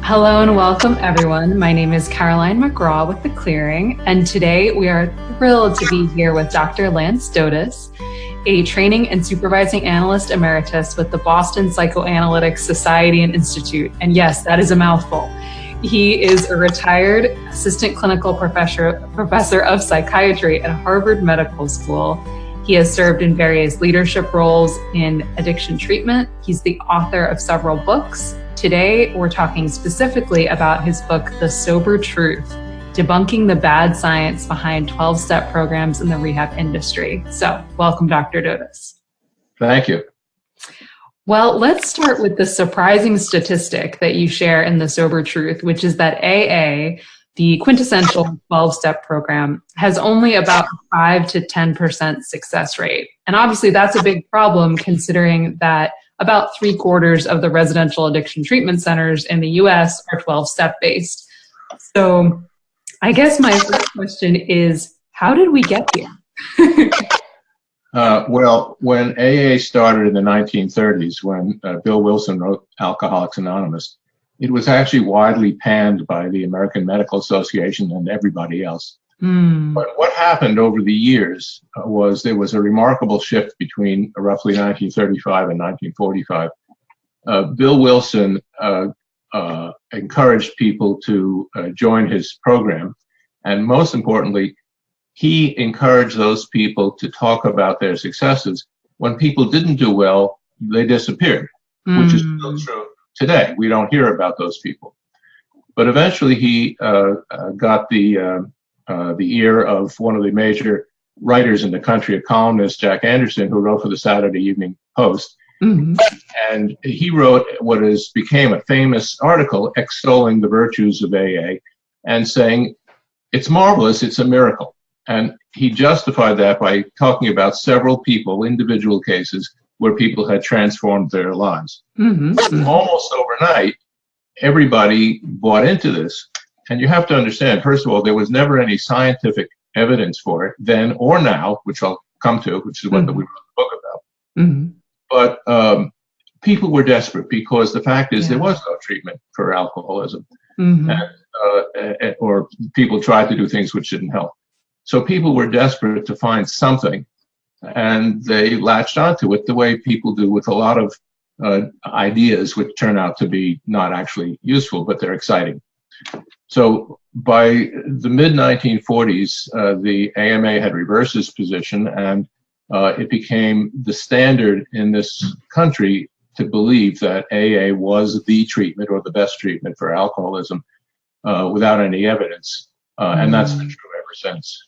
Hello and welcome, everyone. My name is Caroline McGraw with The Clearing, and today we are thrilled to be here with Dr. Lance Dodes, a training and supervising analyst emeritus with the Boston Psychoanalytic Society and Institute. And yes, that is a mouthful. He is a retired assistant clinical professor of psychiatry at Harvard Medical School. He has served in various leadership roles in addiction treatment. He's the author of several books. Today, we're talking specifically about his book, The Sober Truth, Debunking the Bad Science Behind 12-Step Programs in the Rehab Industry. So, welcome, Dr. Dodes. Thank you. Well, let's start with the surprising statistic that you share in The Sober Truth, which is that AA, the quintessential 12-step program, has only about 5 to 10% success rate. And obviously, that's a big problem considering that about 3/4 of the residential addiction treatment centers in the US are 12-step based. So I guess my first question is, how did we get here? Well, when AA started in the 1930s, when Bill Wilson wrote Alcoholics Anonymous, it was actually widely panned by the American Medical Association and everybody else. But what happened over the years was there was a remarkable shift between roughly 1935 and 1945. Bill Wilson encouraged people to join his program, and most importantly, he encouraged those people to talk about their successes. When people didn't do well, they disappeared, which is still true today. We don't hear about those people. But eventually he got the ear of one of the major writers in the country, a columnist, Jack Anderson, who wrote for the Saturday Evening Post. And he wrote what became a famous article extolling the virtues of AA and saying, it's marvelous, it's a miracle. And he justified that by talking about several people, individual cases, where people had transformed their lives. Almost overnight, everybody bought into this. And you have to understand, first of all, there was never any scientific evidence for it then or now, which I'll come to, which is what we wrote the book about. But people were desperate because the fact is there was no treatment for alcoholism. Or people tried to do things which didn't help. So people were desperate to find something, and they latched onto it the way people do with a lot of ideas which turn out to be not actually useful, but they're exciting. So by the mid-1940s, the AMA had reversed its position, and it became the standard in this country to believe that AA was the treatment or the best treatment for alcoholism without any evidence. And that's been true ever since.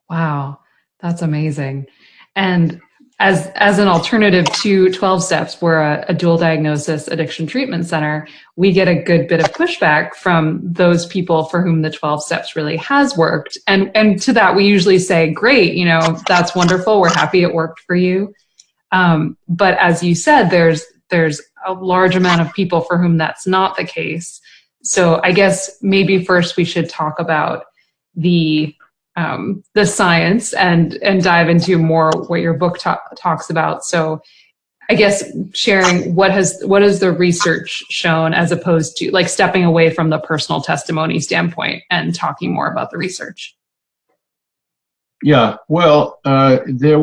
Wow, that's amazing. And as an alternative to 12 steps, we're a dual diagnosis addiction treatment center, we get a good bit of pushback from those people for whom the 12 steps really has worked. And to that, we usually say, great, that's wonderful. We're happy it worked for you. But as you said, there's a large amount of people for whom that's not the case. So I guess maybe first we should talk about the science and dive into more what your book talks about. So I guess sharing what has the research shown as opposed to like stepping away from the personal testimony standpoint and talking more about the research. Yeah, well, there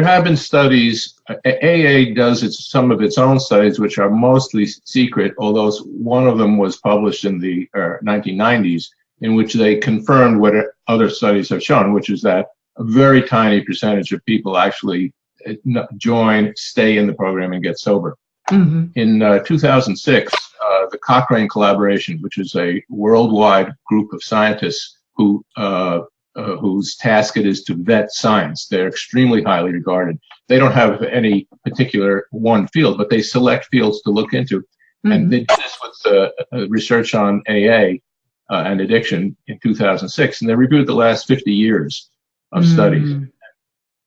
have been studies. AA does some of its own studies, which are mostly secret, although one of them was published in the 1990s, in which they confirmed what other studies have shown, which is that a very tiny percentage of people actually join, stay in the program, and get sober. In 2006, the Cochrane Collaboration, which is a worldwide group of scientists whose task it is to vet science. They're extremely highly regarded. They don't have any particular one field, but they select fields to look into. And they did this with research on AA and addiction in 2006, and they reviewed the last 50 years of studies.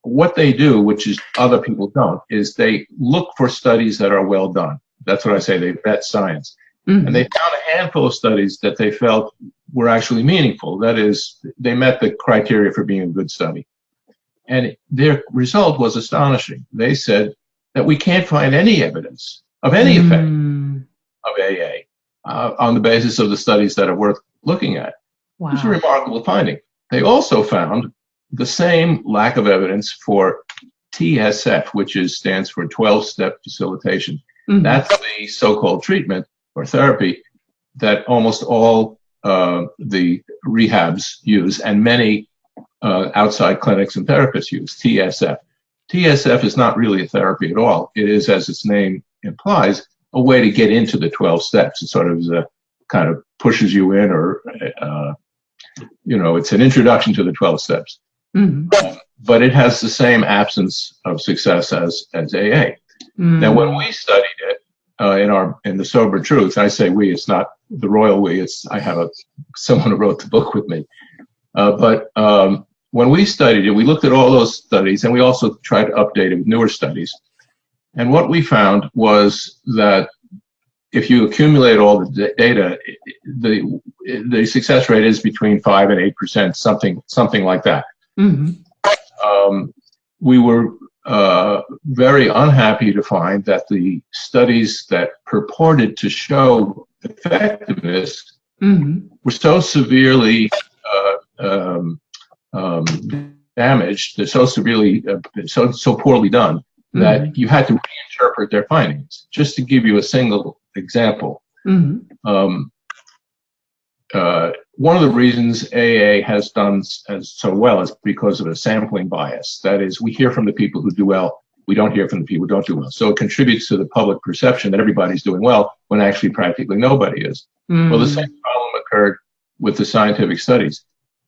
What they do, which is other people don't, is they look for studies that are well done. That's what I say, they vet science. And they found a handful of studies that they felt were actually meaningful. That is, they met the criteria for being a good study. And their result was astonishing. They said that we can't find any evidence of any effect of AA on the basis of the studies that are worth looking at. Wow. It's a remarkable finding. They also found the same lack of evidence for TSF, which stands for 12-step facilitation. Mm-hmm. That's the so-called treatment or therapy that almost all the rehabs use, and many outside clinics and therapists use, TSF. TSF is not really a therapy at all. It is, as its name implies, a way to get into the 12 steps. It sort of kind of pushes you in, or, it's an introduction to the 12 steps. Mm-hmm. But it has the same absence of success as AA. Mm-hmm. Now, when we studied it in the Sober Truth, I say we, it's not the royal we, I have someone who wrote the book with me. But when we studied it, we looked at all those studies, and we also tried to update it with newer studies. And what we found was that if you accumulate all the data, the success rate is between 5 and 8%, something like that. Mm-hmm. We were very unhappy to find that the studies that purported to show effectiveness mm-hmm. were so severely damaged, they're so severely, so poorly done, that mm-hmm. you had to reinterpret their findings. Just to give you a single example, mm-hmm. One of the reasons AA has done so well is because of a sampling bias. That is, we hear from the people who do well, we don't hear from the people who don't do well. So it contributes to the public perception that everybody's doing well when actually practically nobody is. Mm. Well, the same problem occurred with the scientific studies.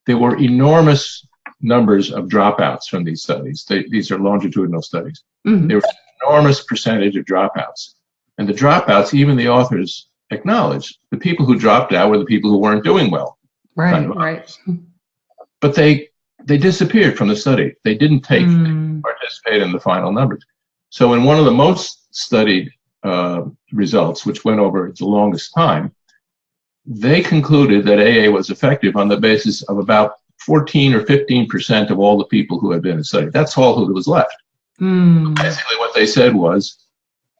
There were enormous numbers of dropouts from these studies. These are longitudinal studies. Mm-hmm. There was an enormous percentage of dropouts. And the dropouts, even the authors acknowledged, the people who dropped out were the people who weren't doing well. Right, kind of right. But they disappeared from the study. They didn't participate in the final numbers. So in one of the most studied results, which went over the longest time, they concluded that AA was effective on the basis of about 14 or 15% of all the people who had been in the study. That's all who was left. Mm. Basically what they said was,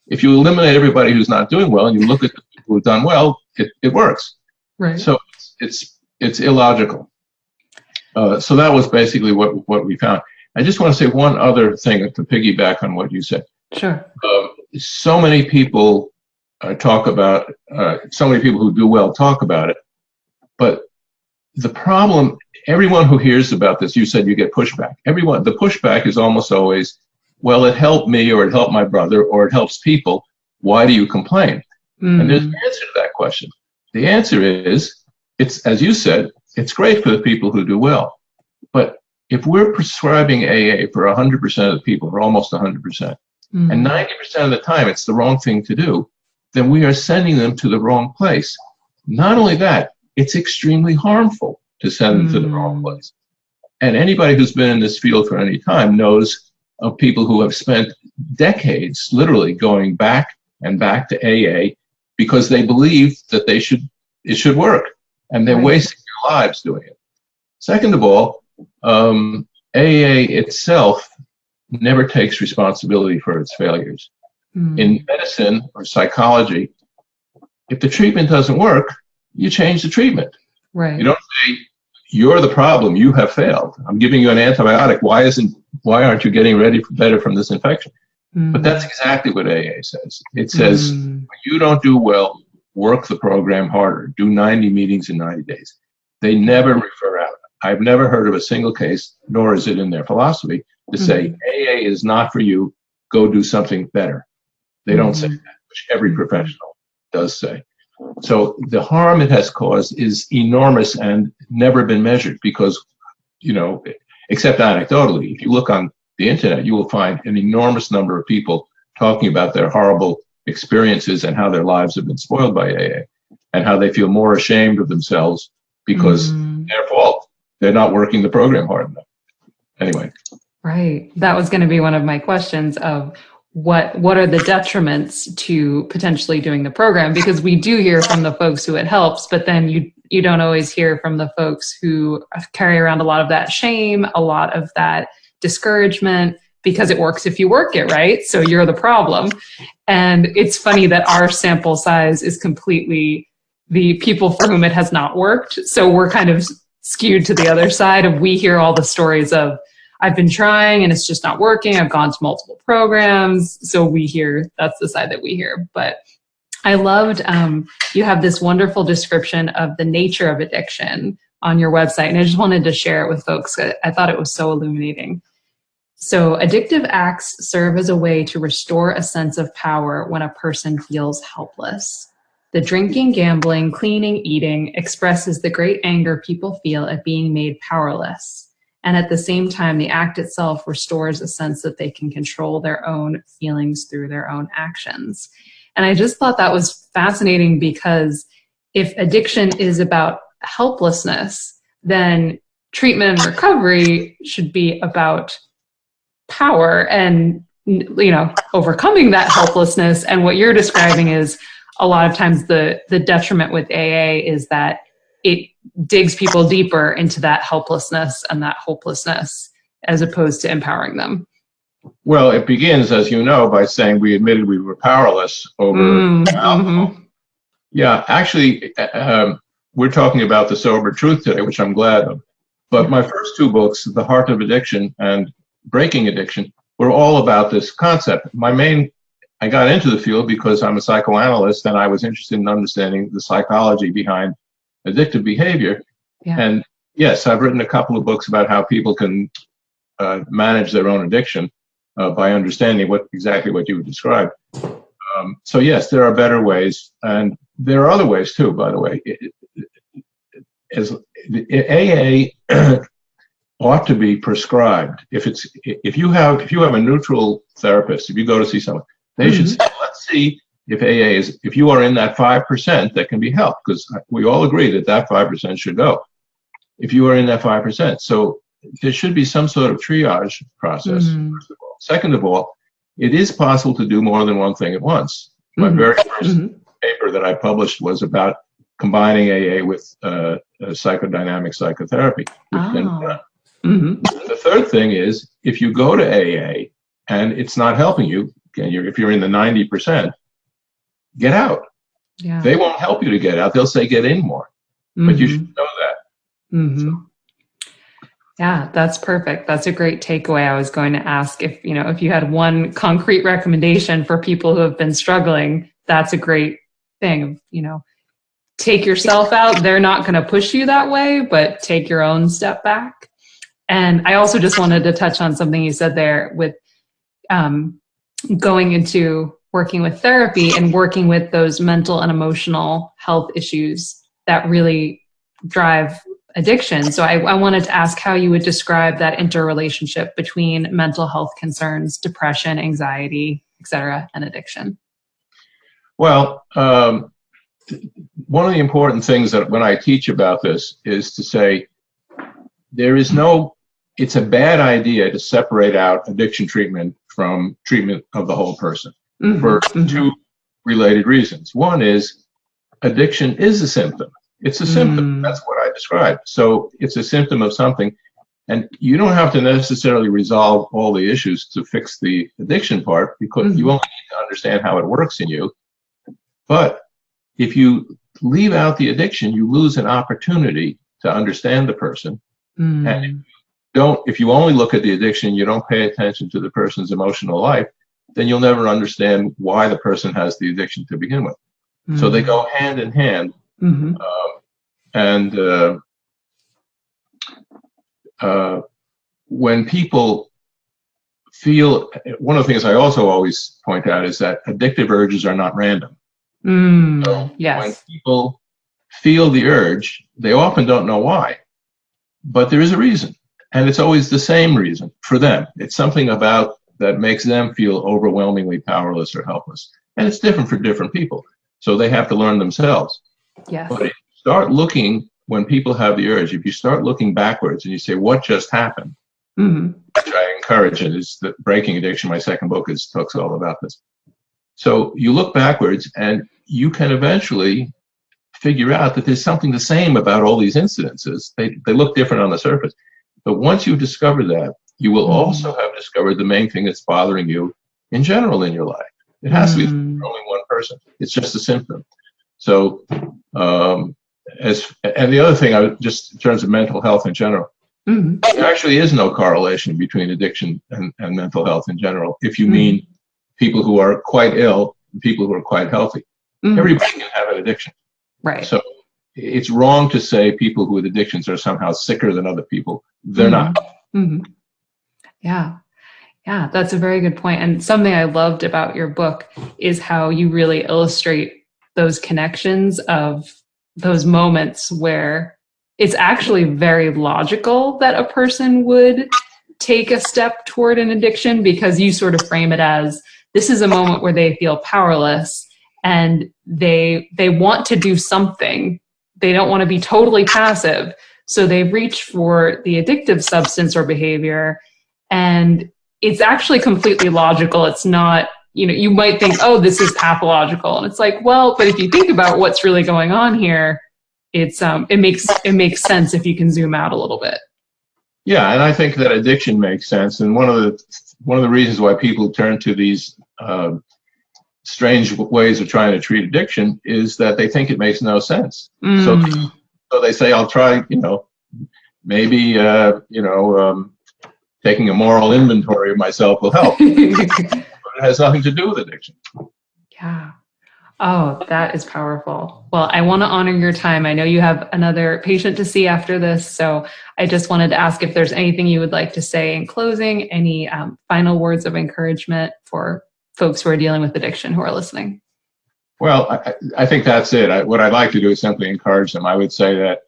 if you eliminate everybody who's not doing well and you look at the people who've done well, it works. Right. So it's illogical. So that was basically what we found. I just want to say one other thing to piggyback on what you said. Sure. So many people talk about, so many people who do well talk about it, but the problem, everyone who hears about this, you said you get pushback. The pushback is almost always, well, it helped me, or it helped my brother, or it helps people. Why do you complain? Mm. And there's an answer to that question. The answer is, it's, as you said, it's great for the people who do well. But if we're prescribing AA for 100% of the people, or almost 100%, and 90% of the time it's the wrong thing to do, then we are sending them to the wrong place. Not only that, it's extremely harmful to send them to the wrong place. And anybody who's been in this field for any time knows of people who have spent decades literally going back and back to AA because they believe that it should work, and they're wasting their lives doing it. Second of all, AA itself never takes responsibility for its failures. In medicine or psychology, if the treatment doesn't work, you change the treatment. Right. You don't say, you're the problem, you have failed. I'm giving you an antibiotic. Why aren't you getting better from this infection? But that's exactly what AA says. It says, when you don't do well, work the program harder. Do 90 meetings in 90 days. They never refer out. I've never heard of a single case, nor is it in their philosophy, to say, AA is not for you, go do something better. They don't say that, which every professional does say. So the harm it has caused is enormous and never been measured because, except anecdotally, if you look on the internet, you will find an enormous number of people talking about their horrible experiences and how their lives have been spoiled by AA and how they feel more ashamed of themselves because their fault. They're not working the program hard enough. Anyway. Right. That was going to be one of my questions of what are the detriments to potentially doing the program? Because we do hear from the folks who it helps, but then you don't always hear from the folks who carry around a lot of that shame, a lot of that discouragement, because it works if you work it, right? So you're the problem. And it's funny that our sample size is completely the people for whom it has not worked. So we're kind of skewed to the other side of, we hear all the stories of, I've been trying and it's just not working. I've gone to multiple programs. So we hear, that's the side that we hear. But I loved, you have this wonderful description of the nature of addiction on your website. And I just wanted to share it with folks. I thought it was so illuminating. So addictive acts serve as a way to restore a sense of power when a person feels helpless. The drinking, gambling, cleaning, eating expresses the great anger people feel at being made powerless. And at the same time, the act itself restores a sense that they can control their own feelings through their own actions. And I just thought that was fascinating, because if addiction is about helplessness, then treatment and recovery should be about power and, you know, overcoming that helplessness. And what you're describing is, a lot of times the detriment with AA is that it digs people deeper into that helplessness and that hopelessness, as opposed to empowering them. Well, it begins, as you know, by saying we admitted we were powerless over alcohol. Yeah, actually, we're talking about the sober truth today, which I'm glad of. But my first two books, The Heart of Addiction and Breaking Addiction, were all about this concept. I got into the field because I'm a psychoanalyst and I was interested in understanding the psychology behind addictive behavior. Yeah. And yes, I've written a couple of books about how people can manage their own addiction by understanding exactly what you described. So yes, there are better ways, and there are other ways too, by the way. AA ought to be prescribed. If you have a neutral therapist, if you go to see someone, they should say, let's see if you are in that 5% that can be helped, because we all agree that 5% should go. If you are in that 5%, so there should be some sort of triage process, first of all. Second of all, it is possible to do more than one thing at once. My very first paper that I published was about combining AA with psychodynamic psychotherapy. The third thing is, if you go to AA and it's not helping you, if you're in the 90%, get out. Yeah. They won't help you to get out. They'll say get in more. But you should know that. So. Yeah, that's perfect. That's a great takeaway. I was going to ask if you had one concrete recommendation for people who have been struggling. That's a great thing. Take yourself out. They're not going to push you that way, but take your own step back. And I also just wanted to touch on something you said there with going into working with therapy and working with those mental and emotional health issues that really drive addiction. So I wanted to ask how you would describe that interrelationship between mental health concerns, depression, anxiety, et cetera, and addiction. Well, one of the important things that when I teach about this is to say it's a bad idea to separate out addiction treatment from treatment of the whole person for two related reasons. One is addiction is a symptom. It's a symptom. That's what I described. So it's a symptom of something, and you don't have to necessarily resolve all the issues to fix the addiction part, because you only need to understand how it works in you. But if you leave out the addiction, you lose an opportunity to understand the person. And if you only look at the addiction, you don't pay attention to the person's emotional life, then you'll never understand why the person has the addiction to begin with. So they go hand in hand. When people feel, one of the things I also always point out is that addictive urges are not random. So when people feel the urge, they often don't know why, but there is a reason. And it's always the same reason for them. It's something about that makes them feel overwhelmingly powerless or helpless. And it's different for different people. So they have to learn themselves. Yes. But if you start looking, when people have the urge, if you start looking backwards and you say, what just happened? Which I encourage, and it's the Breaking Addiction, my second book, talks all about this. So you look backwards and you can eventually figure out that there's something the same about all these incidences. They look different on the surface. But once you discover that, you will also have discovered the main thing that's bothering you in general in your life. It has to be for only one person. It's just a symptom. So, and the other thing, just in terms of mental health in general, there actually is no correlation between addiction and mental health in general. If you mean people who are quite ill and people who are quite healthy, everybody can have an addiction. Right. So it's wrong to say people with addictions are somehow sicker than other people. They're not. Yeah. Yeah, that's a very good point. And something I loved about your book is how you really illustrate those connections of those moments where it's actually very logical that a person would take a step toward an addiction, because you sort of frame it as this is a moment where they feel powerless and they want to do something. They don't want to be totally passive. So they reach for the addictive substance or behavior, and it's actually completely logical. It's not, you might think, oh, this is pathological. And it's like, well, but if you think about what's really going on here, it makes sense if you can zoom out a little bit. Yeah, and I think that addiction makes sense. And one of the reasons why people turn to these strange ways of trying to treat addiction is that they think it makes no sense. So they say, I'll try, maybe taking a moral inventory of myself will help. But it has nothing to do with addiction. Yeah. Oh, that is powerful. Well, I want to honor your time. I know you have another patient to see after this, so I just wanted to ask if there's anything you would like to say in closing, any final words of encouragement for folks who are dealing with addiction who are listening. Well, I think that's it. What I'd like to do is simply encourage them. I would say that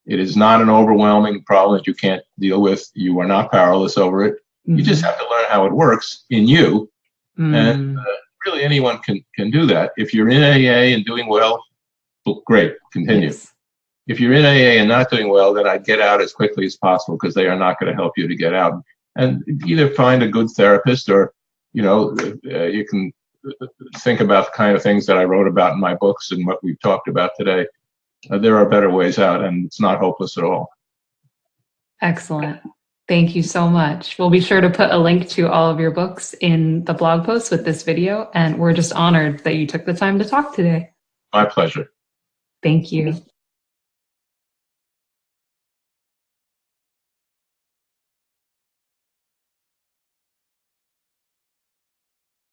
it is not an overwhelming problem that you can't deal with. You are not powerless over it. You just have to learn how it works in you. And really anyone can do that. If you're in AA and doing well, great, continue. Yes. If you're in AA and not doing well, then I'd get out as quickly as possible, because they are not going to help you to get out. And either find a good therapist, or, you can think about the kind of things that I wrote about in my books and what we've talked about today. There are better ways out, and it's not hopeless at all. Excellent. Thank you so much. We'll be sure to put a link to all of your books in the blog post with this video, and we're just honored that you took the time to talk today. My pleasure. Thank you.